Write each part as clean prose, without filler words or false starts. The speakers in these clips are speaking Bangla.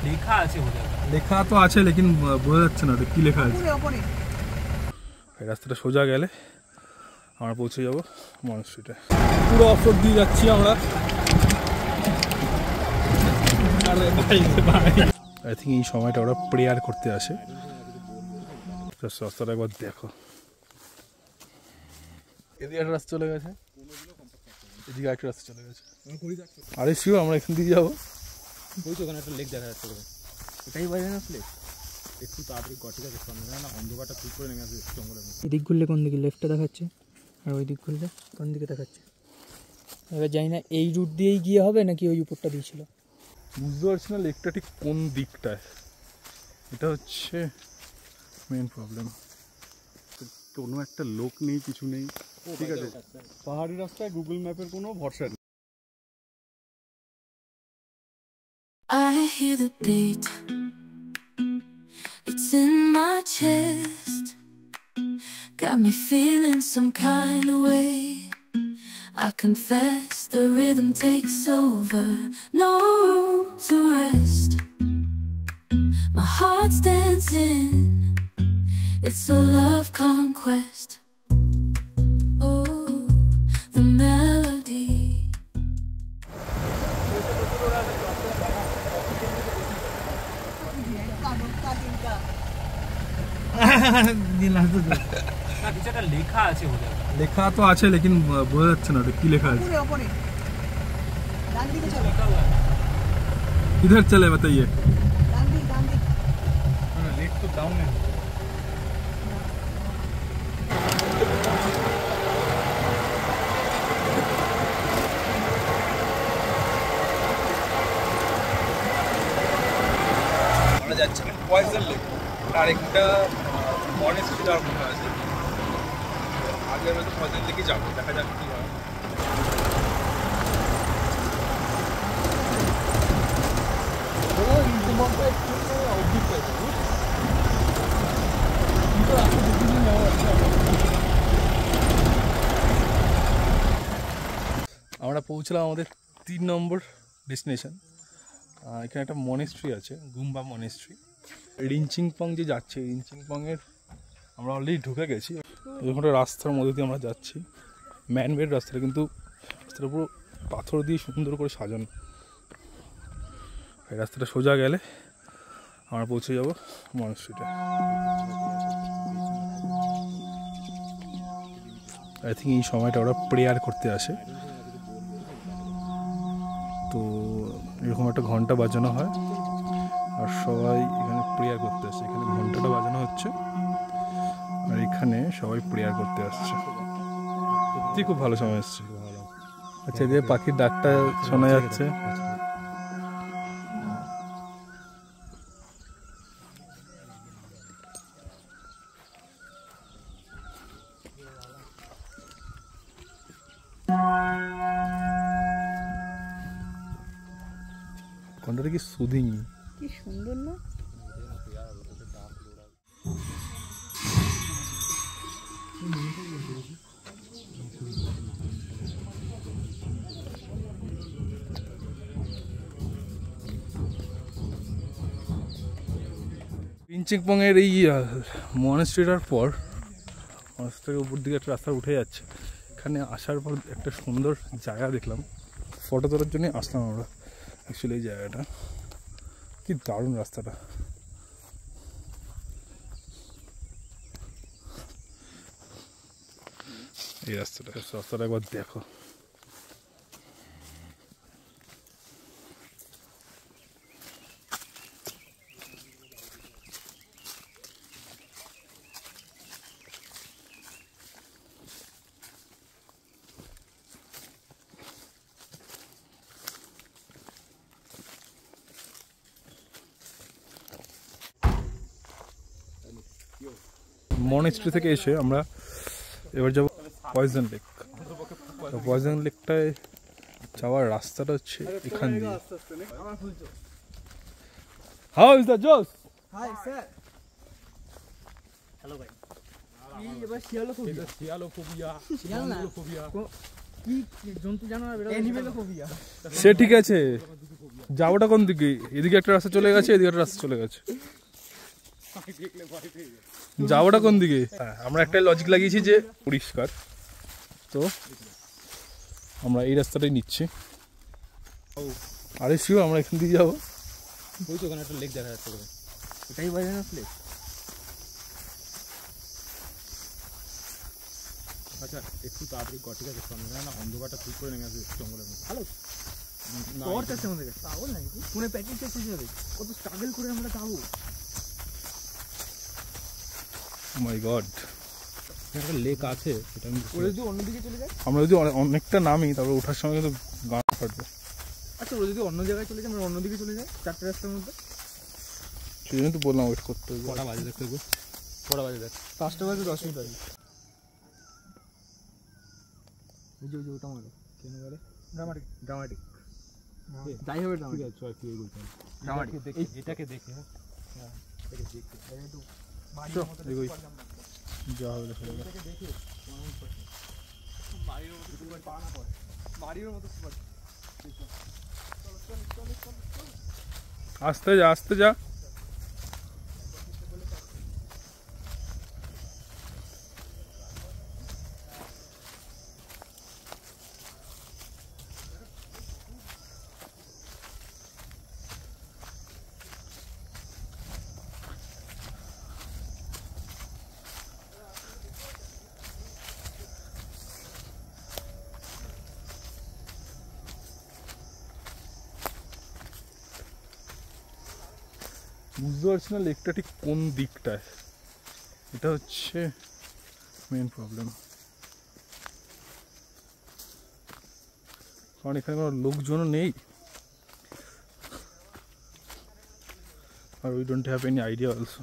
লেখা আছে, লেখা তো আছে লেকিন বোঝা যাচ্ছে না কি লেখা আছে। এই রাস্তাটা সোজা গেলে আমরা পৌঁছে যাবো মনস্ট্রিটে। পুরো অফরোড দিয়ে যাচ্ছি আমরা। আই থিঙ্ক এই সময়টা ওরা প্রেয়ার করতে আসে। রাস্তাটা একবার দেখো, এদিকে একটা রাস্তা চলে গেছে, এদিকে একটা রাস্তা চলে গেছে। আরে শিও আমরা এখান দিয়ে যাবো। ওখানে একটা লেক দেখা যাচ্ছে, এটাই বাইরে আসলে একটু তাড়াতাড়ি গটিকা দেখতে হবে না, অন্ধকারটা ঠিক করে নেমে আসবে জঙ্গলের মধ্যে। এদিক ঘুরলে কোন দিকে লেফটে দেখাচ্ছে, আর ওই দিক ঘুরলে কোন দিকে দেখাচ্ছে। এবার জানি না এই রুট দিয়েই গিয়ে হবে নাকি ওই উপরটা দিয়েছিল, বুঝতে পারছি না লেকটা ঠিক কোন দিকটায়। এটা হচ্ছে মেন প্রবলেম। কোনো একটা লোক নেই, কিছু নেই, ঠিক আছে। পাহাড়ি রাস্তায় গুগল ম্যাপের কোনো ভরসা নেই। I hear the beat, it's in my chest, got me feeling some kind of way. I confess the rhythm takes over, no room to rest. My heart's dancing, it's a love conquest. Oh, the melody. লেখা আছে, লেখা তো আছে লেকিন বোঝা যাচ্ছে না কি লেখা আছে। किधर चले बताइए। लेक तो डाउन है। আমরা যাচ্ছি পয়জন লেক, আর একটা মনেস্ট্রি যাওয়ার মনে আছে। আগে আমরা তো পয়জন লেকে যাবো, দেখা যাক কি হয়। আমরা পৌঁছলাম আমাদের 3 নম্বর ডেস্টিনেশন। এখানে একটা মনেস্ট্রি আছে, গুম্বা মনেস্ট্রি। রিনচিংপং যে যাচ্ছে, রিনচিংপংয়ের আমরা অলরেডি ঢুকে গেছি। এরকম রাস্তার মধ্যে দিয়ে আমরা যাচ্ছি, ম্যানমেড রাস্তাটা, কিন্তু রাস্তাটা পুরো পাথর দিয়ে সুন্দর করে সাজানো। এই রাস্তাটা সোজা গেলে আমরা পৌঁছে যাব মনেস্ট্রিতে। আই থিঙ্ক এই সময়টা ওরা প্রেয়ার করতে আসে, তো এরকম একটা ঘন্টা বাজানো হয় আর সবাই এখানে প্রেয়ার করতে আসছে। এখানে ঘন্টাটা বাজানো হচ্ছে আর এখানে সবাই প্রেয়ার করতে আসছে। সত্যি খুব ভালো সময় এসছে। আচ্ছা, এদিকে পাখির ডাকটা শোনা যাচ্ছে। ঘন্টাটা কি সুদিং, কি সুন্দর না? রিনচিংপং এর এই মনেস্ট্রিটার পর মনেস্ট্রির উপর দিকে একটা রাস্তা উঠে যাচ্ছে। এখানে আসার পর একটা সুন্দর জায়গা দেখলাম, ফটো তোলার জন্য আসলাম আমরা। অ্যাকচুয়ালি এই জায়গাটা কি দারুণ, রাস্তাটা। এই রাস্তাটা একবার দেখো। মনেস্ট্রি থেকে এসে আমরা এবার যাবো পয়জন লেক। পয়জন লেকটায় যাওয়ার রাস্তাটা হচ্ছে এখান দিয়ে। হাউ ইজ দ্য জোস? Hi sir. হ্যালো ভাই। এই এবার শিয়ালোফোবিয়া। শিয়াল না। কি জন্তু জানোয়ার অ্যানিমেল ফোবিয়া। সে ঠিক আছে, যাবোটা কোন দিকে? এদিকে একটা রাস্তা চলে গেছে, এদিকে একটা রাস্তা চলে গেছে, যাবোটা কোন দিকে? হ্যাঁ, আমরা একটা লজিক লাগিয়েছি যে পরিষ্কার, তো আমরা এই রাস্তাটাই নিচ্ছি। আরে শিও, আমরা এখান দিয়ে যাবো। ওই তো ওখানে একটা লেক দেখা যাচ্ছে, এটাই বাইরেনাস লেক। আচ্ছা একটু তাড়াতাড়ি কর, ঠিক আছে? না অন্ধকারটা ঠিক করে নেমে আসবে জঙ্গলের মধ্যে। ভালো টর্চ আছে আমাদের কাছে, পাগল নাকি? ফোনে প্যাকেজ শেষ যাবে, কত স্ট্রাগল করে আমরা যাবো। মাই গড, একটা লেক আছে, সেটা আমি যদি অন্যদিকে চলে যায়, আমরা যদি অনেকটা নামি তারপরে ওঠার সময় কিন্তু গান ফাটবে। আচ্ছা ও যদি অন্য জায়গায় চলে যায়, আমরা অন্যদিকে চলে যাই, 4টে রাস্তার মধ্যে। সেই জন্য তো বললাম ওয়েট করতে হবে। কটা বাজে দেখতে, কটা বাজে দেখ? 5টা বাজে 10 মিনিট আগে। বুঝে ওটা মারো কেন বলে ড্রামাটিক যাই হবে ড্রামাটিক। ঠিক আছে চল, কি বলতাম ড্রামাটিক দেখে, এটাকে দেখে। হ্যাঁ এটাকে দেখে, একটু বাড়ির মতো দেখো, যা হবে দেখা যাবে। এটাকে দেখে বাড়ির মতো পা না পড়ে, বাড়ির মতো সুপার। চল আস্তে যা, আস্তে যা। বুঝতে পারছি না লেকটা ঠিক কোন দিকটায়, এটা হচ্ছে মেন প্রবলেম। কারণ এখানে কোনো লোকজনও নেই, আর we don't have any idea also.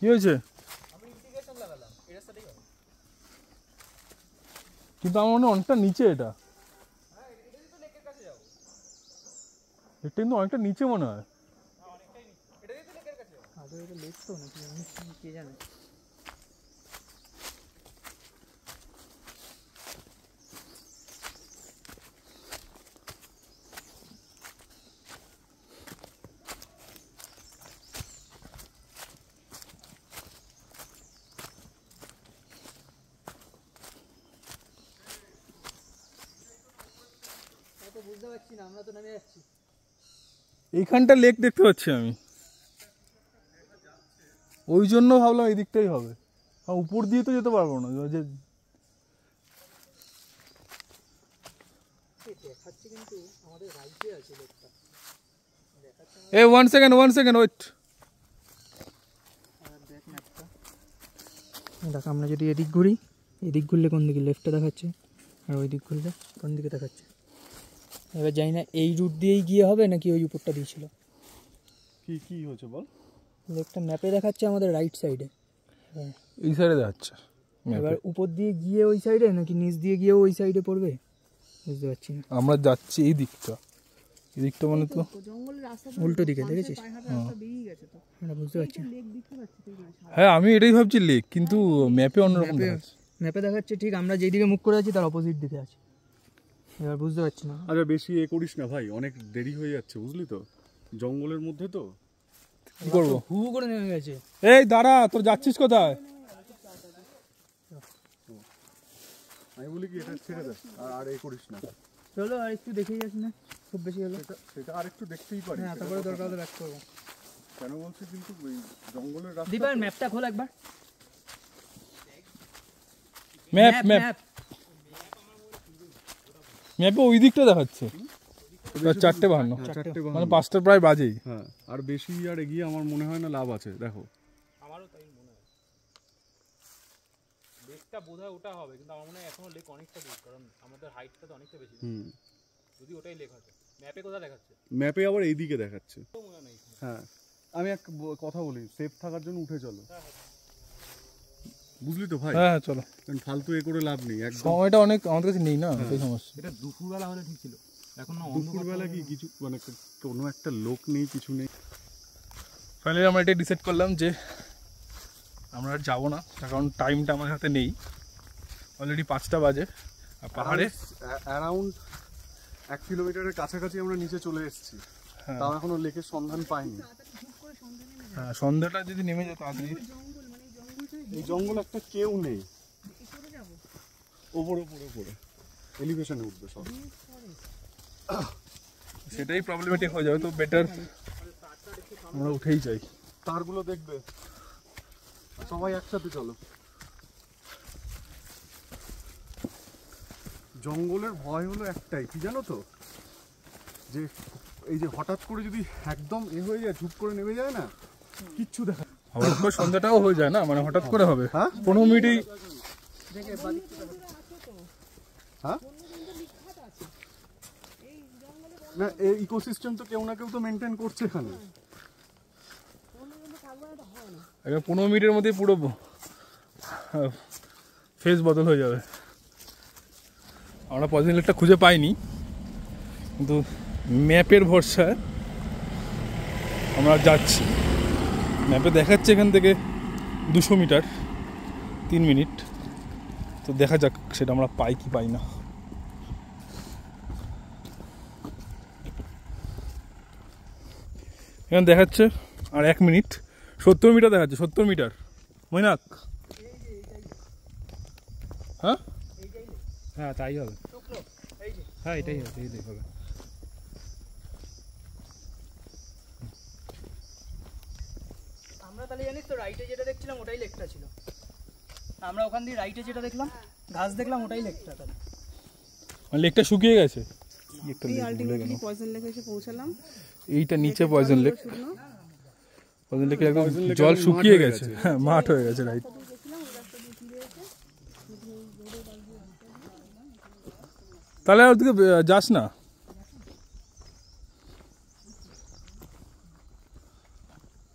কি হয়েছে? কিন্তু আমার মনে হয় অনেকটা নিচে এটা, এটা কিন্তু অনেকটা নিচে মনে হয়। কে জানে। বুঝতে পারছি না, আমরা তো নেমে যাচ্ছি। এইখানটা লেক দেখতে পাচ্ছি আমি, ওই জন্য ভাবলাম এই দিকটাই হবে। উপর দিয়ে তো যেতে পারবো না, যে দেখাচ্ছে কিন্তু আমাদের রাইটে আছে লেকটা। এ 1 সেকেন্ড ওয়েট। দেখ আমরা যদি এদিক ঘুরি, এদিক ঘুরলে কোন দিকে? লেফটে দেখাচ্ছে, আর ওই দিক ঘুরলে কোন দিকে দেখাচ্ছে? এবার জানি না এই রুট দিয়েই গিয়ে হবে নাকি ওই উপরটা দিয়েছিল। কি কি হয়েছে বল? লেকটা ম্যাপে দেখাচ্ছে আমাদের রাইট সাইডে, এই সাইডে দেখাচ্ছে। এবার উপর দিয়ে গিয়ে ওই সাইডে নাকি নিচ দিয়ে গিয়েও ওই সাইডে পড়বে, বুঝতে পারছি না। আমরা যাচ্ছি এই দিকটা, এই দিকটা মানে তো উল্টো দিকে, দেখেছিস? আমরা বুঝতে পারছি না। হ্যাঁ আমি এটাই ভাবছি লেক, কিন্তু ম্যাপে অন্যরকম দেখাচ্ছে। ম্যাপে দেখাচ্ছে ঠিক আমরা যেই দিকে মুখ করে আছি তার অপোজিট দিকে আছি, এবার বুঝতে পারছি না। আচ্ছা বেশি করিস না ভাই, অনেক দেরি হয়ে যাচ্ছে বুঝলি তো, জঙ্গলের মধ্যে তো। কি করবো? হু করে নেমে গেছে। এই দাঁড়া, তোর যাচ্ছিস কোথায়? আমি বলি কি এটা ছেড়ে দে, আর করিস না। চলো আর একটু দেখেই আসি না, খুব বেশি হলো। সেটা আর একটু দেখতেই পারি। হ্যাঁ তারপরে দরকার হলে ব্যাক করবো। কেন বলছি কিন্তু ওই জঙ্গলের রাস্তা। দিবার ম্যাপটা খোল একবার। ম্যাপে ওই দিকটা দেখাচ্ছে 4:52, মানে 5টা প্রায় বাজেই। হ্যাঁ আর বেশি আর এগিয়ে আমার মনে হয় না লাভ আছে। দেখো আমারও তাই মনে হয়, লেকটা বোধহয় ওটা হবে, কিন্তু আমার মনে হয় এখনো লেক অনেকটা দূর, কারণ আমাদের হাইটটা তো অনেকটা বেশি। যদি ওটাই লেক আছে, ম্যাপে কোথায় দেখাচ্ছে? ম্যাপে আবার এইদিকে দেখাচ্ছে। হ্যাঁ আমি এক কথা বলি, সেফ থাকার জন্য উঠে চলো। বুঝলি তো ভাই? হ্যাঁ চলো, কারণ ফালতু এ করে লাভ নেই। একদম সময়টা অনেক আমাদের কাছে নেই না, সেই সমস্যা। এটা দুপুরবেলা হলে ঠিক ছিল, এখন না দুপুরবেলা কি কিছু মানে কোনো একটা লোক নেই, কিছু নেই। ফাইনালি আমরা এটা ডিসাইড করলাম যে আমরা আর যাবো না, তার কারণ টাইমটা আমার হাতে নেই। অলরেডি 5টা বাজে, আর পাহাড়ে অ্যারাউন্ড 1 কিলোমিটারের কাছাকাছি আমরা নিচে চলে এসেছি, তাও এখনো লেকের সন্ধান পাইনি। হ্যাঁ, সন্ধ্যাটা যদি নেমে যেত তাড়াতাড়ি। এই জঙ্গল একটা কেউ নেই, ওপরে ওপরে ওপরে এলিভেশনে উঠবে সব, সেটাই প্রবলেমেটিক হয়ে যাবে। তো বেটার আমরা উঠেই যাই। তারগুলো দেখবে, সবাই একসাথে চলো। জঙ্গলের ভয় হলো একটাই, কি জানো তো, যে এই যে হঠাৎ করে যদি একদম এ হয়ে যায়, ঝুপ করে নেমে যায় না, কিচ্ছু দেখা। হঠাৎ করে সন্ধ্যাটাও হয়ে যায় না, মানে হঠাৎ করে হবে। হ্যাঁ 15 মিনিটেই। হ্যাঁ না, এই ইকোসিস্টেম তো কেউ না কেউ তো মেনটেন করছে এখানে। 15 মিনিটের মধ্যে পুরো ফেস বদল হয়ে যাবে। আমরা পজিটিভ লেকটা খুঁজে পাইনি, কিন্তু ম্যাপের ভরসায় আমরা যাচ্ছি। ম্যাপে দেখাচ্ছে এখান থেকে 200 মিটার 3 মিনিট। তো দেখা যাক সেটা আমরা পাই কি পাই না। এখানে দেখাচ্ছে আর 1 মিনিট, 70 মিটার দেখাচ্ছে। 70 মিটার মৈনাক। হ্যাঁ হ্যাঁ তাই হবে, হ্যাঁ এটাই হবে, এই দেখো। আমরা তাহলে জানিস তো রাইটে যেটা দেখছিলাম ওটাই লেকটা ছিল। আমরা ওখান দিয়ে রাইটে যেটা দেখলাম, ঘাস দেখলাম, ওটাই লেকটা। তাহলে মানে লেকটা শুকিয়ে গেছে। আলটিমেটলি পয়জন লেকে এসে পৌঁছালাম। এইটা নিচে পয়জন লেক। পয়জন লেকে একদম জল শুকিয়ে গেছে, হ্যাঁ মাঠ হয়ে গেছে। রাইট, তাহলে আর ওদিকে যাস না।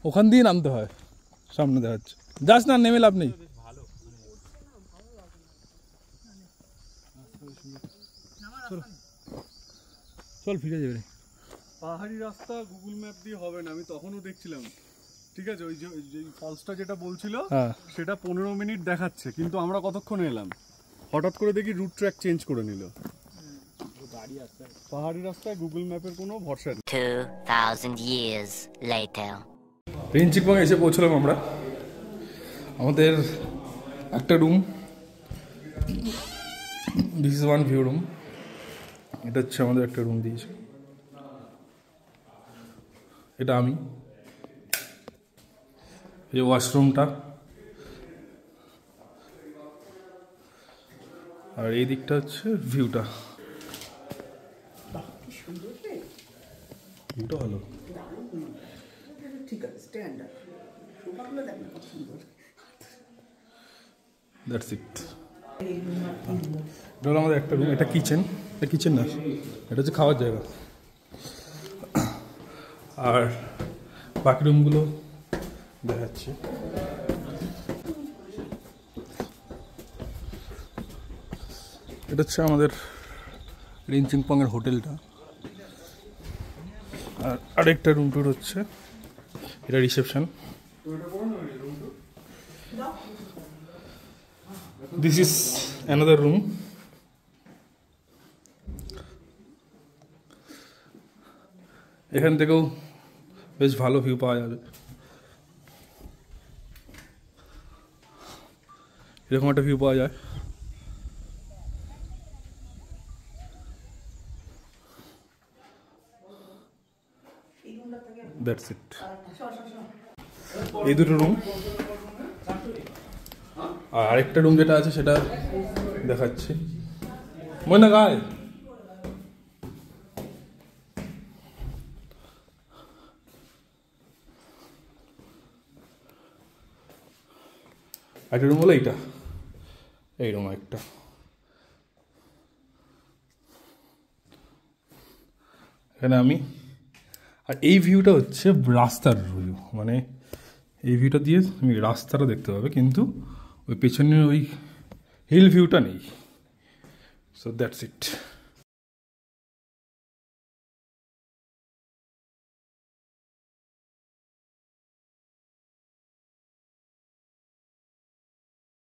ওখান দিয়ে নামতে হয়, সামনে দেখাচ্ছে। যাস না, নেমে লাভ নেই। চল ফিরে যাবে। পাহাড়ি রাস্তা গুগল ম্যাপ দিয়ে হবে না, আমি তখনও দেখছিলাম। ঠিক আছে, ওই যে ফলসটা যেটা বলছিল সেটা 15 মিনিট দেখাচ্ছে, কিন্তু আমরা কতক্ষণ এলাম, হঠাৎ করে দেখি রুট ট্র্যাক চেঞ্জ করে নিল। পাহাড়ি রাস্তায় গুগল ম্যাপের কোনো ভরসা নেই। 2000 years later. রিঞ্চিংপং এসে পৌঁছলাম আমরা। আমাদের একটা room, this is one view room. এটা হচ্ছে আমাদের একটা রুম দিয়েছে। এটা আমি, এই ওয়াশরুমটা, আর এই দিকটা হচ্ছে ভিউটা। ভিউটা ভালো। That's it. এটা হলো আমাদের একটা রুম। এটা কিচেন, এটা কিচেন না, এটা হচ্ছে খাওয়ার জায়গা। আর বাকি রুমগুলো দেখাচ্ছি। এটা হচ্ছে আমাদের রিঞ্চিংপংয়ের হোটেলটা। আর আরেকটা রুম টুর হচ্ছে, এটা reception. This is another room. এখান থেকেও বেশ ভালো ভিউ পাওয়া যাবে। এরকম একটা ভিউ পাওয়া যায়। That's it. এই দুটো রুম, আর আরেকটা রুম যেটা আছে সেটা দেখাচ্ছি। মনে গায় একটা রুম হলো এইটা, এই রুম একটা। এখানে আমি, আর এই ভিউটা হচ্ছে রাস্তার ভিউ, মানে এই ভিউটা দিয়ে তুমি রাস্তাটা দেখতে পাবে, কিন্তু ওই পেছনের ওই হিল ভিউটা নেই। So that's it.